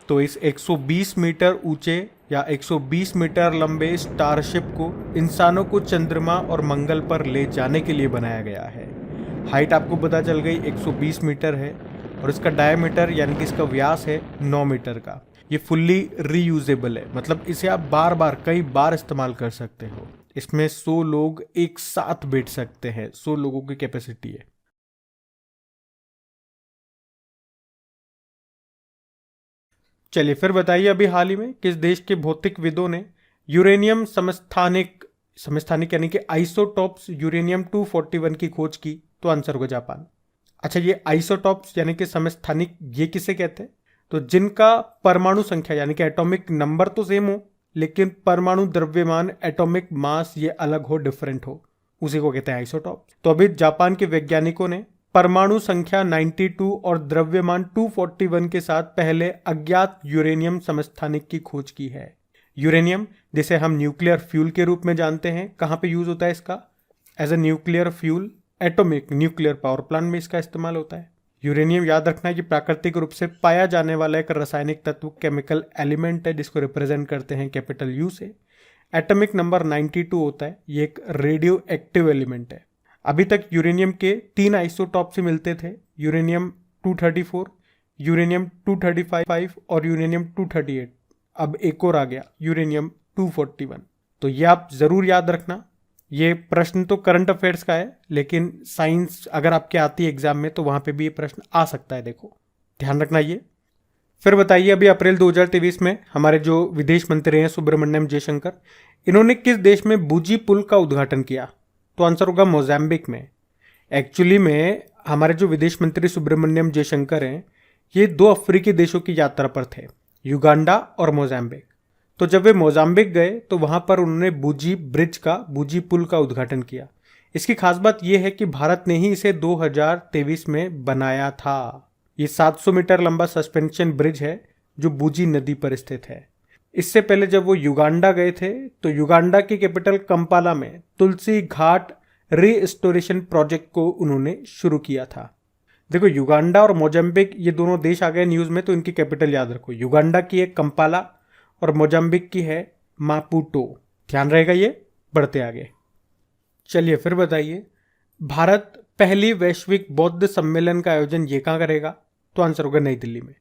तो इस 120 मीटर ऊंचे या 120 मीटर लंबे स्टारशिप को इंसानों को चंद्रमा और मंगल पर ले जाने के लिए बनाया गया है। हाइट आपको पता चल गई 120 मीटर है, और इसका डायमीटर यानी कि इसका व्यास है 9 मीटर का। ये फुल्ली रीयूजेबल है, मतलब इसे आप बार बार कई बार इस्तेमाल कर सकते हो। इसमें 100 लोग एक साथ बैठ सकते हैं, 100 लोगों की कैपेसिटी है। चलिए फिर बताइए, अभी हाल ही में किस देश के भौतिकविदों ने यूरेनियम समस्थानिक यानी कि आइसोटॉप्स यूरेनियम 241 की खोज की? तो आंसर होगा जापान। अच्छा, ये आइसोटॉप्स यानी कि समस्थानिक ये किसे कहते हैं? तो जिनका परमाणु संख्या यानी कि एटॉमिक नंबर तो सेम हो, लेकिन परमाणु द्रव्यमान एटॉमिक मास ये अलग हो, डिफरेंट हो, उसी को कहते हैं आइसोटॉप। तो अभी जापान के वैज्ञानिकों ने परमाणु संख्या 92 और द्रव्यमान 241 के साथ पहले अज्ञात यूरेनियम समस्थानिक की खोज की है। यूरेनियम जिसे हम न्यूक्लियर फ्यूल के रूप में जानते हैं, कहाँ पे यूज होता है इसका? As a nuclear fuel, atomic nuclear power plant में इसका इस्तेमाल होता है। यूरेनियम याद रखना है कि प्राकृतिक रूप से पाया जाने वाला एक रासायनिक तत्व, केमिकल एलिमेंट है, जिसको रिप्रेजेंट करते हैं कैपिटल यू से। एटॉमिक नंबर 92 होता है, ये एक रेडियो एक्टिव एलिमेंट है। अभी तक यूरेनियम के 3 आइसोटॉप से मिलते थे, यूरेनियम 234, यूरेनियम 235 और यूरेनियम 238। अब एक और आ गया, यूरेनियम 241। तो ये आप जरूर याद रखना। ये प्रश्न तो करंट अफेयर्स का है, लेकिन साइंस अगर आपके आती है एग्जाम में तो वहां पे भी ये प्रश्न आ सकता है, देखो ध्यान रखना ये। फिर बताइए, अभी अप्रैल 2023 में हमारे जो विदेश मंत्री हैं सुब्रमण्यम जयशंकर, इन्होंने किस देश में बूजी पुल का उद्घाटन किया? तो आंसर होगा मोजाम्बिक में। एक्चुअली में हमारे जो विदेश मंत्री सुब्रमण्यम जयशंकर हैं, ये 2 अफ्रीकी देशों की यात्रा पर थे, युगांडा और मोजाम्बिक। तो जब वे मोजाम्बिक गए तो वहां पर उन्होंने बूजी पुल का उद्घाटन किया। इसकी खास बात यह है कि भारत ने ही इसे 2023 में बनाया था। ये 700 मीटर लंबा सस्पेंशन ब्रिज है जो बूजी नदी पर स्थित है। इससे पहले जब वो युगांडा गए थे तो युगांडा की कैपिटल कंपाला में तुलसी घाट रीस्टोरेशन प्रोजेक्ट को उन्होंने शुरू किया था। देखो, युगांडा और मोजाम्बिक ये दोनों देश आ गए न्यूज में, तो इनकी कैपिटल याद रखो। युगांडा की है कंपाला और मोजाम्बिक की है मापुटो। ध्यान रहेगा ये। बढ़ते आगे। चलिए फिर बताइए, भारत पहली वैश्विक बौद्ध सम्मेलन का आयोजन ये कहाँ करेगा? तो आंसर होगा नई दिल्ली में।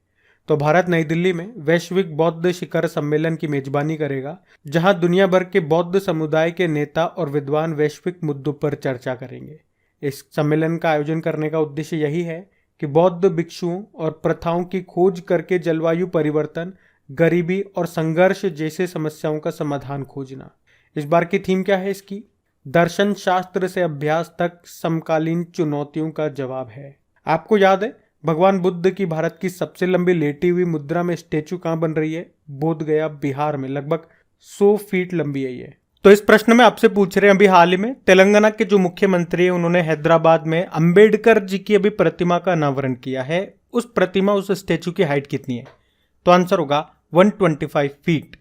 तो भारत नई दिल्ली में वैश्विक बौद्ध शिखर सम्मेलन की मेजबानी करेगा, जहां दुनिया भर के बौद्ध समुदाय के नेता और विद्वान वैश्विक मुद्दों पर चर्चा करेंगे। इस सम्मेलन का आयोजन करने का उद्देश्य यही है कि बौद्ध भिक्षुओं और प्रथाओं की खोज करके जलवायु परिवर्तन, गरीबी और संघर्ष जैसे समस्याओं का समाधान खोजना। इस बार की थीम क्या है इसकी? दर्शन शास्त्र से अभ्यास तक समकालीन चुनौतियों का जवाब है। आपको याद है भगवान बुद्ध की भारत की सबसे लंबी लेटी हुई मुद्रा में स्टेचू कहाँ बन रही है? बोध गया, बिहार में। लगभग 100 फीट लंबी है ये। तो इस प्रश्न में आपसे पूछ रहे हैं, अभी हाल ही में तेलंगाना के जो मुख्यमंत्री हैं उन्होंने हैदराबाद में अंबेडकर जी की अभी प्रतिमा का अनावरण किया है। उस प्रतिमा, उस स्टेचू की हाइट कितनी है? तो आंसर होगा 125 फीट।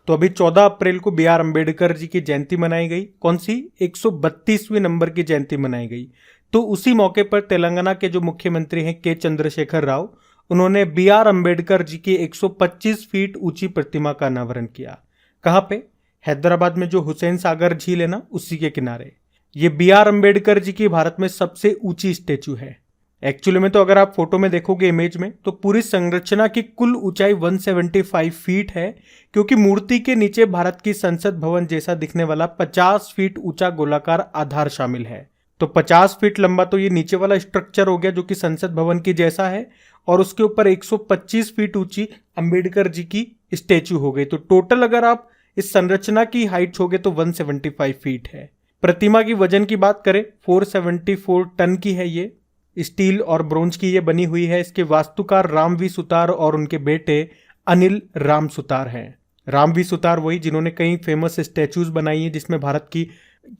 तो अभी 14 अप्रैल को बी आर अम्बेडकर जी की जयंती मनाई गई। कौन सी? 132वीं नंबर की जयंती मनाई गई। तो उसी मौके पर तेलंगाना के जो मुख्यमंत्री हैं के चंद्रशेखर राव, उन्होंने बी आर अम्बेडकर जी की 125 फीट ऊंची प्रतिमा का अनावरण किया। कहाँ पे? हैदराबाद में जो हुसैन सागर झील है ना, उसी के किनारे। ये बी आर अम्बेडकर जी की भारत में सबसे ऊंची स्टेचू है। एक्चुअली में तो अगर आप फोटो में देखोगे, इमेज में, तो पूरी संरचना की कुल ऊंचाई 175 फीट है, क्योंकि मूर्ति के नीचे भारत की संसद भवन जैसा दिखने वाला 50 फीट ऊंचा गोलाकार आधार शामिल है। तो 50 फीट लंबा तो ये नीचे वाला स्ट्रक्चर हो गया जो कि संसद भवन की जैसा है, और उसके ऊपर 125 फीट ऊंची अंबेडकर जी की स्टेचू हो गई। तो टोटल अगर आप इस संरचना की हाइट छोगे तो 175 फीट है। प्रतिमा की वजन की बात करें, 474 टन की है ये। स्टील और ब्रोंज की ये बनी हुई है। इसके वास्तुकार राम वी सुतार और उनके बेटे अनिल राम सुतार हैं। राम वी सुतार वही जिन्होंने कई फेमस स्टैचूज बनाई हैं, जिसमें भारत की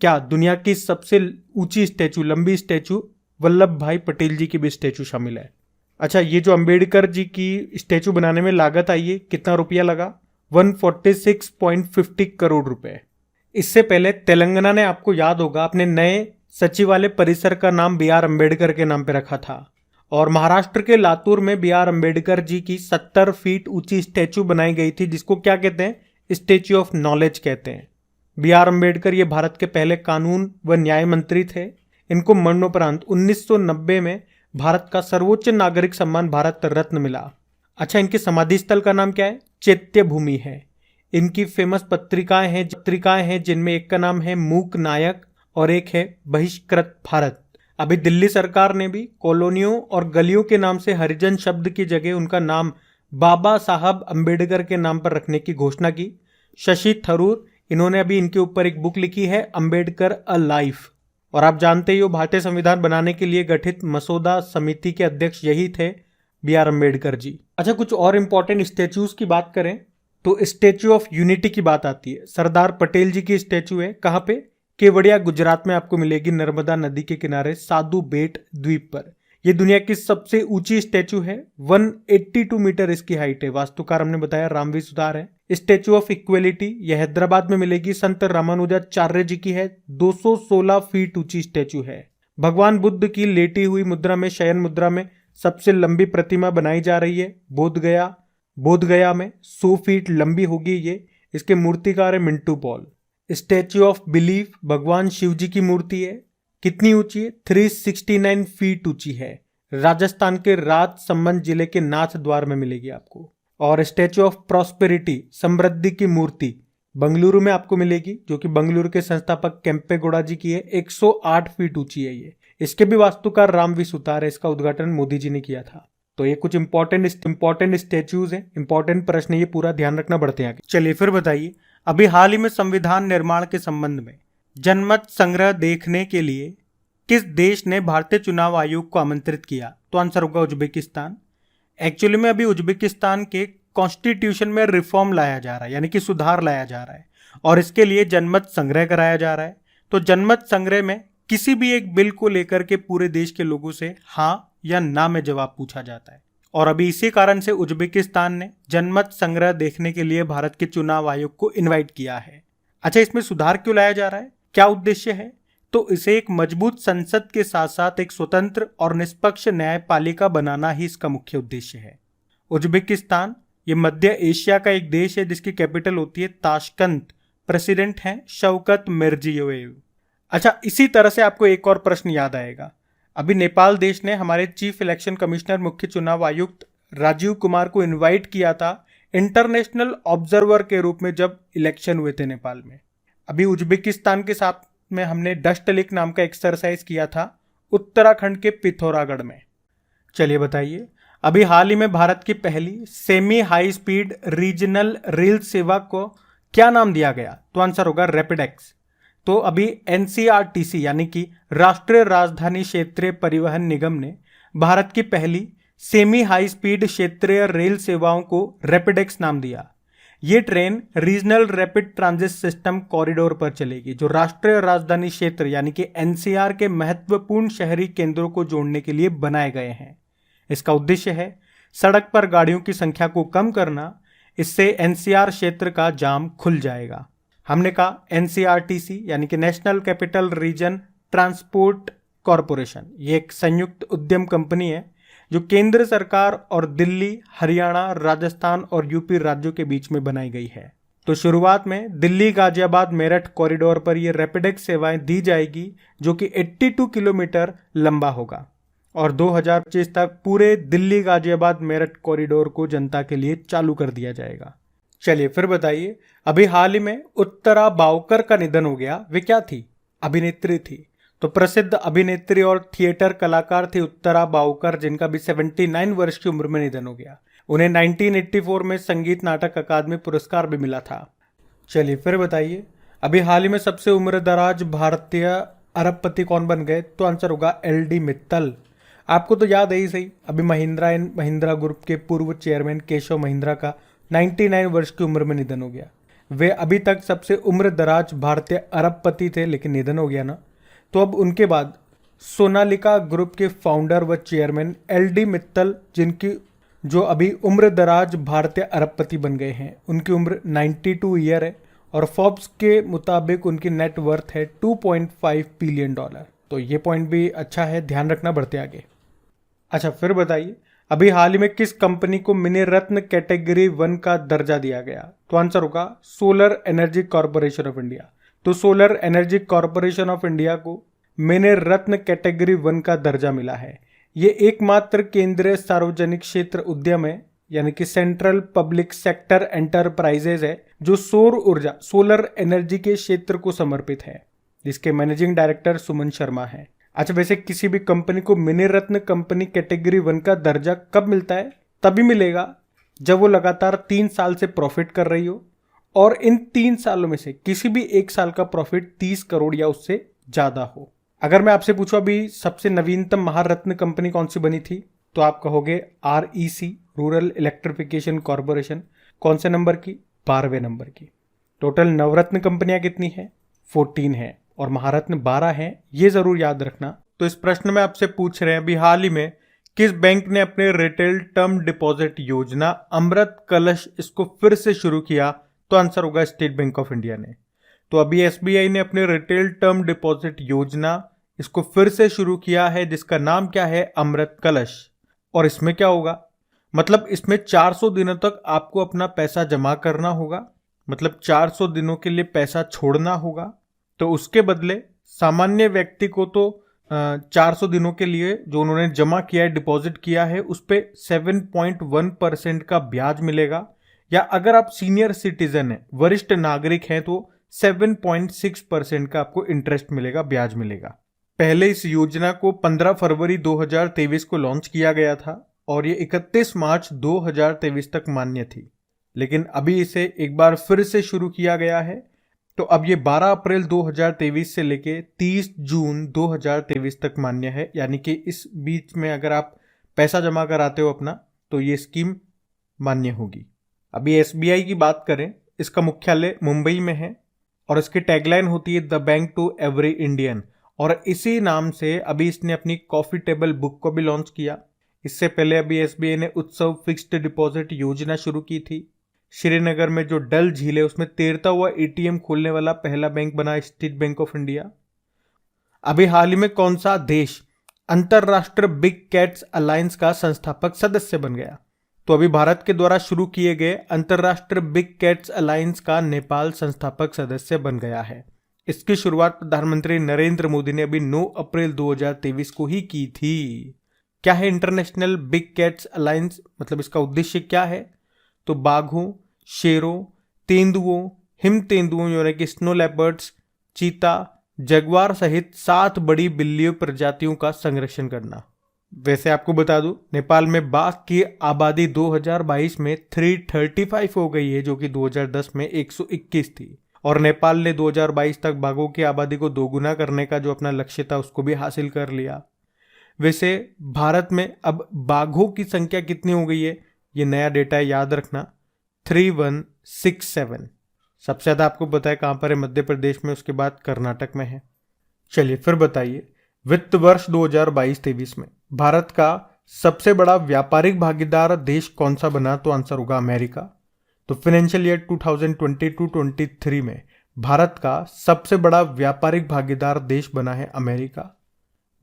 दुनिया की सबसे ऊंची स्टैचू, लंबी स्टैचू वल्लभ भाई पटेल जी की भी स्टैचू शामिल है। अच्छा, ये जो अंबेडकर जी की स्टैचू बनाने में लागत आई है, कितना रुपया लगा? 146.50 करोड़ रुपए। इससे पहले तेलंगाना ने, आपको याद होगा, अपने नए सचिवालय परिसर का नाम बी आर अम्बेडकर के नाम पे रखा था। और महाराष्ट्र के लातूर में बी आर अम्बेडकर जी की 70 फीट ऊंची स्टैचू बनाई गई थी, जिसको क्या कहते हैं? स्टैच्यू ऑफ नॉलेज कहते हैं। बी आर अम्बेडकर ये भारत के पहले कानून व न्याय मंत्री थे। इनको मरणोपरांत 1990 में भारत का सर्वोच्च नागरिक सम्मान भारत रत्न मिला। अच्छा, इनके समाधि स्थल का नाम क्या है? चैत्य भूमि है। इनकी फेमस पत्रिकाएं हैं जिनमें एक का नाम है मूक नायक और एक है बहिष्कृत भारत। अभी दिल्ली सरकार ने भी कॉलोनियों और गलियों के नाम से हरिजन शब्द की जगह उनका नाम बाबा साहब अम्बेडकर के नाम पर रखने की घोषणा की। शशि थरूर, इन्होंने अभी इनके ऊपर एक बुक लिखी है, अम्बेडकर अ लाइफ। और आप जानते ही हो, भारतीय संविधान बनाने के लिए गठित मसौदा समिति के अध्यक्ष यही थे, बी आर अम्बेडकर जी। अच्छा, कुछ और इंपॉर्टेंट स्टेच्यूज की बात करें तो स्टेच्यू ऑफ यूनिटी की बात आती है। सरदार पटेल जी की स्टेच्यू है। कहाँ पे? केवड़िया, गुजरात में आपको मिलेगी, नर्मदा नदी के किनारे साधु बेट द्वीप पर। यह दुनिया की सबसे ऊंची स्टेच्यू है। 182 मीटर इसकी हाइट है। वास्तुकार हमने बताया रामवी सुतार है। स्टेच्यू ऑफ इक्वेलिटी, यह हैदराबाद में मिलेगी, संत रामानुजाचार्य जी की है। 216 फीट ऊंची स्टेच्यू है। भगवान बुद्ध की लेटी हुई मुद्रा में, शयन मुद्रा में सबसे लंबी प्रतिमा बनाई जा रही है बोध गया में। 100 फीट लंबी होगी ये। इसके मूर्तिकार है Mintu Paul. Statue of belief, भगवान शिव जी की मूर्ति है। कितनी ऊंची है? 369 फीट ऊंची है। राजस्थान के राजसमंद जिले के नाथ द्वार में मिलेगी आपको। और स्टैच्यू ऑफ प्रॉस्पेरिटी, समृद्धि की मूर्ति, बंगलुरु में आपको मिलेगी, जो कि बंगलुरु के संस्थापक केम्पेगौड़ा जी की है। 108 फीट ऊंची है ये। इसके भी वास्तुकार राम वी सुतार है। इसका उद्घाटन मोदी जी ने किया था। तो ये कुछ इंपॉर्टेंट स्टैच्यूज हैं, इंपॉर्टेंट प्रश्न, ये पूरा ध्यान रखना बढ़ते हैं। चलिए फिर बताइए, अभी हाल ही में संविधान निर्माण के संबंध में जनमत संग्रह देखने के लिए किस देश ने भारतीय चुनाव आयोग को आमंत्रित किया? तो आंसर होगा उज्बेकिस्तान। एक्चुअली में अभी उज्बेकिस्तान के कॉन्स्टिट्यूशन में रिफॉर्म लाया जा रहा है, यानी कि सुधार लाया जा रहा है, और इसके लिए जनमत संग्रह कराया जा रहा है। तो जनमत संग्रह में किसी भी एक बिल को लेकर के पूरे देश के लोगों से हाँ या ना में जवाब पूछा जाता है। और अभी इसी कारण से उज्बेकिस्तान ने जनमत संग्रह देखने के लिए भारत के चुनाव आयोग को इनवाइट किया है। अच्छा, इसमें सुधार क्यों लाया जा रहा है? क्या उद्देश्य है? तो इसे एक मजबूत संसद के साथ साथ एक स्वतंत्र और निष्पक्ष न्यायपालिका बनाना ही इसका मुख्य उद्देश्य है। उज्बेकिस्तान ये मध्य एशिया का एक देश है जिसकी कैपिटल होती है ताशकंद। प्रेसिडेंट हैं शौकत मिर्जियोयेव। अच्छा, इसी तरह से आपको एक और प्रश्न याद आएगा। अभी नेपाल देश ने हमारे चीफ इलेक्शन कमिश्नर, मुख्य चुनाव आयुक्त राजीव कुमार को इनवाइट किया था इंटरनेशनल ऑब्जर्वर के रूप में जब इलेक्शन हुए थे नेपाल में। अभी उज्बेकिस्तान के साथ में हमने डस्ट लिक नाम का एक्सरसाइज किया था उत्तराखंड के पिथौरागढ़ में। चलिए बताइए, अभी हाल ही में भारत की पहली semi high speed regional rail सेवा को क्या नाम दिया गया? तो आंसर होगा रैपिडेक्स। तो अभी एनसीआरटीसी यानी कि राष्ट्रीय राजधानी क्षेत्रीय परिवहन निगम ने भारत की पहली सेमी हाई स्पीड क्षेत्रीय रेल सेवाओं को रैपिडेक्स नाम दिया। ये train regional rapid transit system corridor पर चलेगी, जो राष्ट्रीय राजधानी क्षेत्र यानी कि एनसीआर के महत्वपूर्ण शहरी केंद्रों को जोड़ने के लिए बनाए गए हैं। इसका उद्देश्य है सड़क पर गाड़ियों की संख्या को कम करना। इससे एनसीआर क्षेत्र का जाम खुल जाएगा। हमने कहा एनसीआरटीसी यानी कि national capital region transport corporation, ये एक संयुक्त उद्यम कंपनी है जो केंद्र सरकार और दिल्ली, हरियाणा, राजस्थान और यूपी राज्यों के बीच में बनाई गई है। तो शुरुआत में दिल्ली गाजियाबाद मेरठ कॉरिडोर पर यह रैपिडेक्स सेवाएं दी जाएगी, जो कि 82 किलोमीटर लंबा होगा और 2025 तक पूरे दिल्ली गाजियाबाद मेरठ कॉरिडोर को जनता के लिए चालू कर दिया जाएगा। चलिए फिर बताइए, अभी हाल ही में उत्तरा बावकर का निधन हो गया। वे क्या थी? अभिनेत्री थी। तो प्रसिद्ध अभिनेत्री और थिएटर कलाकार थी उत्तरा बावकर, जिनका भी 79 वर्ष की उम्र में निधन हो गया। उन्हें 1984 में संगीत नाटक अकादमी पुरस्कार भी मिला था। चलिए फिर बताइए, अभी हाल ही में सबसे उम्रदराज भारतीय अरबपति कौन बन गए? तो आंसर होगा LD मित्तल। आपको तो याद है ही सही, अभी महिंद्रा एंड महिंद्रा ग्रुप के पूर्व चेयरमैन केशव महिंद्रा का 99 वर्ष की उम्र में निधन हो गया। वे अभी तक सबसे उम्रदराज भारतीय अरबपति थे, लेकिन निधन हो गया ना। तो अब उनके बाद सोनालिका ग्रुप के फाउंडर व चेयरमैन LD मित्तल, जिनकी जो अभी उम्रदराज भारतीय अरबपति बन गए हैं, उनकी उम्र 92 ईयर है और फोर्ब्स के मुताबिक उनकी नेट वर्थ है $2.5 बिलियन। तो ये पॉइंट भी अच्छा है, ध्यान रखना बढ़ते आगे। अच्छा फिर बताइए, अभी हाल ही में किस कंपनी को मिनी रत्न कैटेगरी 1 का दर्जा दिया गया? तो आंसर होगा Solar Energy Corporation of India. तो Solar Energy Corporation of India को मिनी रत्न कैटेगरी 1 का दर्जा मिला है। ये एकमात्र केंद्रीय सार्वजनिक क्षेत्र उद्यम है, यानी कि सेंट्रल पब्लिक सेक्टर एंटरप्राइजेज है, जो सौर ऊर्जा सोलर एनर्जी के क्षेत्र को समर्पित है, जिसके मैनेजिंग डायरेक्टर सुमन शर्मा है। अच्छा, वैसे किसी भी कंपनी को मिनी रत्न कंपनी कैटेगरी 1 का दर्जा कब मिलता है? तभी मिलेगा जब वो लगातार 3 साल से प्रॉफिट कर रही हो और इन 3 सालों में से किसी भी एक साल का प्रॉफिट 30 करोड़ या उससे ज्यादा हो। अगर मैं आपसे पूछूं अभी सबसे नवीनतम महारत्न कंपनी कौन सी बनी थी, तो आप कहोगे REC, रूरल इलेक्ट्रिफिकेशन कॉर्पोरेशन। कौन से नंबर की? 12वें नंबर की। टोटल नवरत्न कंपनियां कितनी है? 14 है और महारत्न 12 हैं, ये जरूर याद रखना। तो इस प्रश्न में आपसे पूछ रहे हैं, अभी हाल ही में किस बैंक ने अपने रिटेल टर्म डिपॉजिट योजना अमृत कलश इसको फिर से शुरू किया? तो आंसर होगा स्टेट बैंक ऑफ इंडिया ने। तो अभी SBI ने अपने रिटेल टर्म डिपॉजिट योजना इसको फिर से शुरू किया है, जिसका नाम क्या है? अमृत कलश। और इसमें क्या होगा? मतलब इसमें 400 दिनों तक आपको अपना पैसा जमा करना होगा, मतलब 400 दिनों के लिए पैसा छोड़ना होगा। तो उसके बदले सामान्य व्यक्ति को तो 400 दिनों के लिए जो उन्होंने जमा किया है, डिपॉजिट किया है, उस पे 7.1% का ब्याज मिलेगा, या अगर आप सीनियर सिटीजन हैं, वरिष्ठ नागरिक हैं, तो 7.6% का आपको इंटरेस्ट मिलेगा, ब्याज मिलेगा। पहले इस योजना को 15 फरवरी 2023 को लॉन्च किया गया था और ये 31 मार्च 2023 तक मान्य थी, लेकिन अभी इसे एक बार फिर से शुरू किया गया है। तो अब ये 12 अप्रैल 2023 से लेके 30 जून 2023 तक मान्य है, यानी कि इस बीच में अगर आप पैसा जमा कराते हो अपना, तो ये स्कीम मान्य होगी। अभी SBI की बात करें, इसका मुख्यालय मुंबई में है और इसकी टैगलाइन होती है the bank to every Indian, और इसी नाम से अभी इसने अपनी कॉफी टेबल बुक को भी लॉन्च किया। इससे पहले अभी SBI ने उत्सव फिक्स्ड डिपॉजिट योजना शुरू की थी। श्रीनगर में जो डल झील है उसमें तैरता हुआ ATM खोलने वाला पहला बैंक बना स्टेट बैंक ऑफ इंडिया। अभी हाल ही में कौन सा देश अंतरराष्ट्रीय बिग कैट्स अलायंस का संस्थापक सदस्य बन गया? तो अभी भारत के द्वारा शुरू किए गए अंतरराष्ट्रीय बिग कैट्स अलायंस का नेपाल संस्थापक सदस्य बन गया है। इसकी शुरुआत प्रधानमंत्री नरेंद्र मोदी ने अभी 9 अप्रैल 2023 को ही की थी। क्या है इंटरनेशनल बिग कैट्स अलायंस? मतलब इसका उद्देश्य क्या है? तो बाघों, शेरों, तेंदुओं, हिम तेंदुओं यानी कि स्नो लेपर्ड्स, चीता, जगुआर सहित 7 बड़ी बिल्लियों प्रजातियों का संरक्षण करना। वैसे आपको बता दूं, नेपाल में बाघ की आबादी 2022 में 335 हो गई है, जो कि 2010 में 121 थी, और नेपाल ने 2022 तक बाघों की आबादी को दोगुना करने का जो अपना लक्ष्य था उसको भी हासिल कर लिया। वैसे भारत में अब बाघों की संख्या कितनी हो गई है, ये नया डेटा है, याद रखना 3167। सबसे ज़्यादा आपको पता है कहाँ पर है, मध्य प्रदेश में, उसके बाद कर्नाटक में है। चलिए फिर बताइए, वित्त वर्ष 2022-23 में भारत का सबसे बड़ा व्यापारिक भागीदार देश कौन सा बना? तो आंसर होगा अमेरिका। तो फाइनेंशियल ईयर 2022-23 में भारत का सबसे बड़ा व्यापारिक भागीदार देश बना है अमेरिका।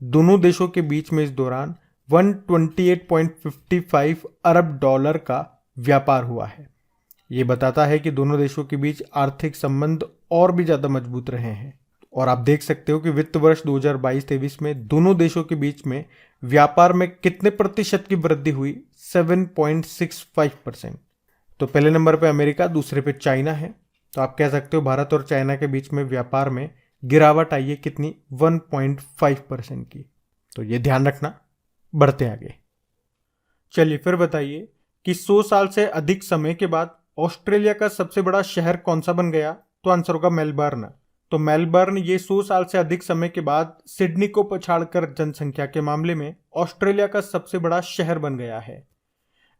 दोनों देशों के बीच में इस दौरान 128.55 अरब डॉलर का व्यापार हुआ है। ये बताता है कि दोनों देशों के बीच आर्थिक संबंध और भी ज्यादा मजबूत रहे हैं। और आप देख सकते हो कि वित्त वर्ष 2022-23 में दोनों देशों के बीच में व्यापार में कितने प्रतिशत की वृद्धि हुई? 7.65%। तो पहले नंबर पे अमेरिका, दूसरे पे चाइना है। तो आप कह सकते हो भारत और चाइना के बीच में व्यापार में गिरावट आई है कितनी? 1.5% की। तो ये ध्यान रखना। बढ़ते आगे। चलिए फिर बताइए कि 100 साल से अधिक समय के बाद ऑस्ट्रेलिया का सबसे बड़ा शहर कौन सा बन गया? तो आंसर होगा मेलबर्न। तो मेलबर्न ये 100 साल से अधिक समय के बाद सिडनी को पछाड़कर जनसंख्या के मामले में ऑस्ट्रेलिया का सबसे बड़ा शहर बन गया है।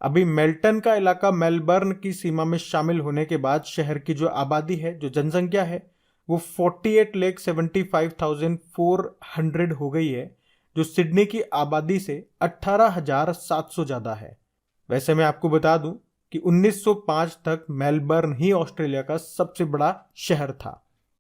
अभी मेल्टन का इलाका मेलबर्न की सीमा में शामिल होने के बाद शहर की जो आबादी है, जो जनसंख्या है, वो 48,75,400 हो गई है, जो सिडनी की आबादी से 18,700 ज़्यादा है। वैसे मैं आपको बता दूं कि 1905 तक मेलबर्न ही ऑस्ट्रेलिया का सबसे बड़ा शहर था।